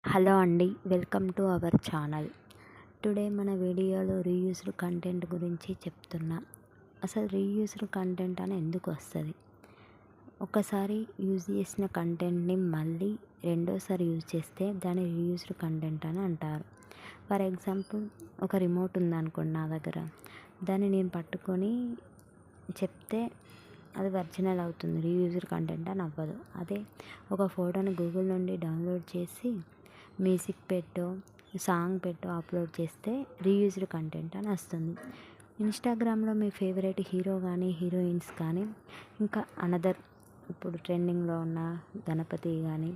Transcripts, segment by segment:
Hello అండి, welcome to our channel. Today మన వీడియోలో రీయూజ్డ్ కంటెంట్ గురించి చెప్తున్నా. అసలు రీయూజ్డ్ కంటెంట్ అని ఎందుకు వస్తుంది? ఒకసారి యూజ్ చేసిన కంటెంట్ని మళ్ళీ రెండోసారి యూజ్ చేస్తే దాన్ని రీయూజ్డ్ కంటెంట్ అని అంటారు. ఫర్ ఎగ్జాంపుల్, ఒక రిమోట్ ఉందనుకోండి నా దగ్గర, దాన్ని నేను పట్టుకొని చెప్తే అది ఒరిజినల్ అవుతుంది, రీయూజ్డ్ కంటెంట్ అని అవ్వదు. అదే ఒక ఫోటోని గూగుల్ నుండి డౌన్లోడ్ చేసి మ్యూజిక్ పెట్టో సాంగ్ పెట్టో అప్లోడ్ చేస్తే రీయూజ్డ్ కంటెంట్ అని వస్తుంది. ఇన్స్టాగ్రామ్లో మీ ఫేవరెట్ హీరో కానీ హీరోయిన్స్ కానీ ఇంకా అనదర్ ఇప్పుడు ట్రెండింగ్లో ఉన్న గణపతి కానీ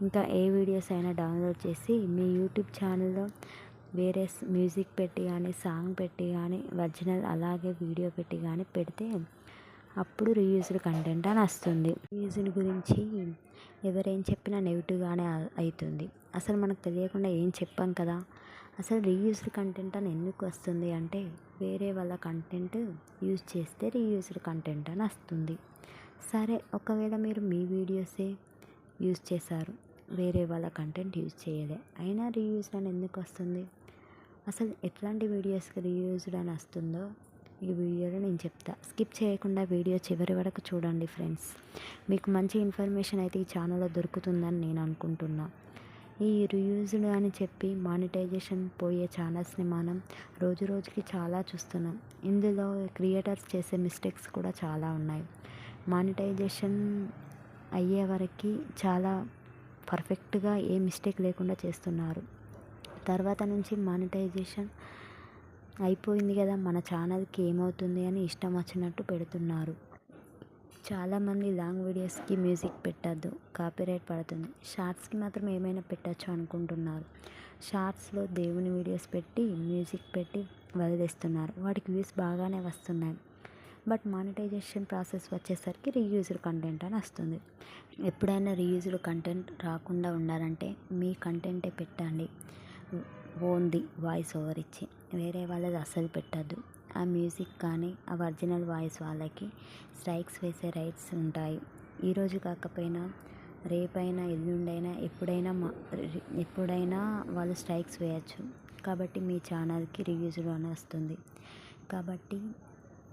ఇంకా ఏ వీడియోస్ అయినా డౌన్లోడ్ చేసి మీ యూట్యూబ్ ఛానల్లో వేరే మ్యూజిక్ పెట్టి కానీ సాంగ్ పెట్టి కానీ ఒరిజినల్ అలాగే వీడియో పెట్టి కానీ పెడితే అప్పుడు రీయూజ్డ్ కంటెంట్ అని వస్తుంది. రీయూజ్డ్ గురించి ఎవరేం చెప్పినా నెగిటివ్గానే అవుతుంది. అసలు మనకు తెలియకుండా ఏం చెప్పాం కదా. అసలు రీయూజ్డ్ కంటెంట్ అని ఎందుకు వస్తుంది అంటే, వేరే వాళ్ళ కంటెంట్ యూజ్ చేస్తే రీయూజ్డ్ కంటెంట్ అని వస్తుంది. సరే, ఒకవేళ మీరు మీ వీడియోసే యూజ్ చేశారు, వేరే వాళ్ళ కంటెంట్ యూజ్ చేయలే, అయినా రీయూజ్డ్ అని ఎందుకు వస్తుంది? అసలు ఎట్లాంటి వీడియోస్కి రీయూజ్డ్ అని వస్తుందో ఈ వీడియోలో నేను చెప్తా. స్కిప్ చేయకుండా వీడియో చివరి వరకు చూడండి ఫ్రెండ్స్. మీకు మంచి ఇన్ఫర్మేషన్ అయితే ఈ ఛానల్లో దొరుకుతుందని నేను అనుకుంటున్నా. ఈ రీయూజ్డ్ అని చెప్పి మానిటైజేషన్ పోయే ఛానల్స్ని మనం రోజు రోజుకి చాలా చూస్తున్నాం. ఇందులో క్రియేటర్స్ చేసే మిస్టేక్స్ కూడా చాలా ఉన్నాయి. మానిటైజేషన్ అయ్యే వరకు చాలా పర్ఫెక్ట్గా ఏ మిస్టేక్ లేకుండా చేస్తున్నారు. తర్వాత నుంచి మానిటైజేషన్ అయిపోయింది కదా, మన ఛానల్కి ఏమవుతుంది అని ఇష్టం వచ్చినట్టు పెడుతున్నారు. చాలామంది లాంగ్ వీడియోస్కి మ్యూజిక్ పెట్టద్దు, కాపీరైట్ పడుతుంది, షార్ట్స్కి మాత్రం ఏమైనా పెట్టచ్చు అనుకుంటున్నారు. షార్ట్స్లో దేవుని వీడియోస్ పెట్టి మ్యూజిక్ పెట్టి వదిలేస్తున్నారు. వాటికి వ్యూస్ బాగానే వస్తున్నాయి. బట్ మానిటైజేషన్ ప్రాసెస్ వచ్చేసరికి రీయూజ్డ్ కంటెంట్ అని వస్తుంది. ఎప్పుడైనా రీయూజ్డ్ కంటెంట్ రాకుండా ఉండాలంటే మీ కంటెంటే పెట్టండి, ఓన్ది వాయిస్ ఓవర్ ఇచ్చి. వేరే వాళ్ళది అస్సలు పెట్టద్దు. ఆ మ్యూజిక్ కానీ ఆ ఒరిజినల్ వాయిస్ వాళ్ళకి స్ట్రైక్స్ వేసే రైట్స్ ఉంటాయి. ఈరోజు కాకపోయినా రేపైనా ఎల్లుండైనా ఎప్పుడైనా వాళ్ళు స్ట్రైక్స్ వేయచ్చు. కాబట్టి మీ ఛానల్కి రీయూజ్డ్ అని వస్తుంది. కాబట్టి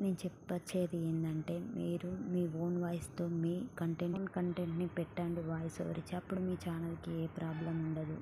నేను చెప్పొచ్చేది ఏంటంటే, మీరు మీ ఓన్ వాయిస్తో మీ కంటెంట్ని పెట్టండి వాయిస్ ఓవర్ ఇచ్చి. అప్పుడు మీ ఛానల్కి ఏ ప్రాబ్లం ఉండదు.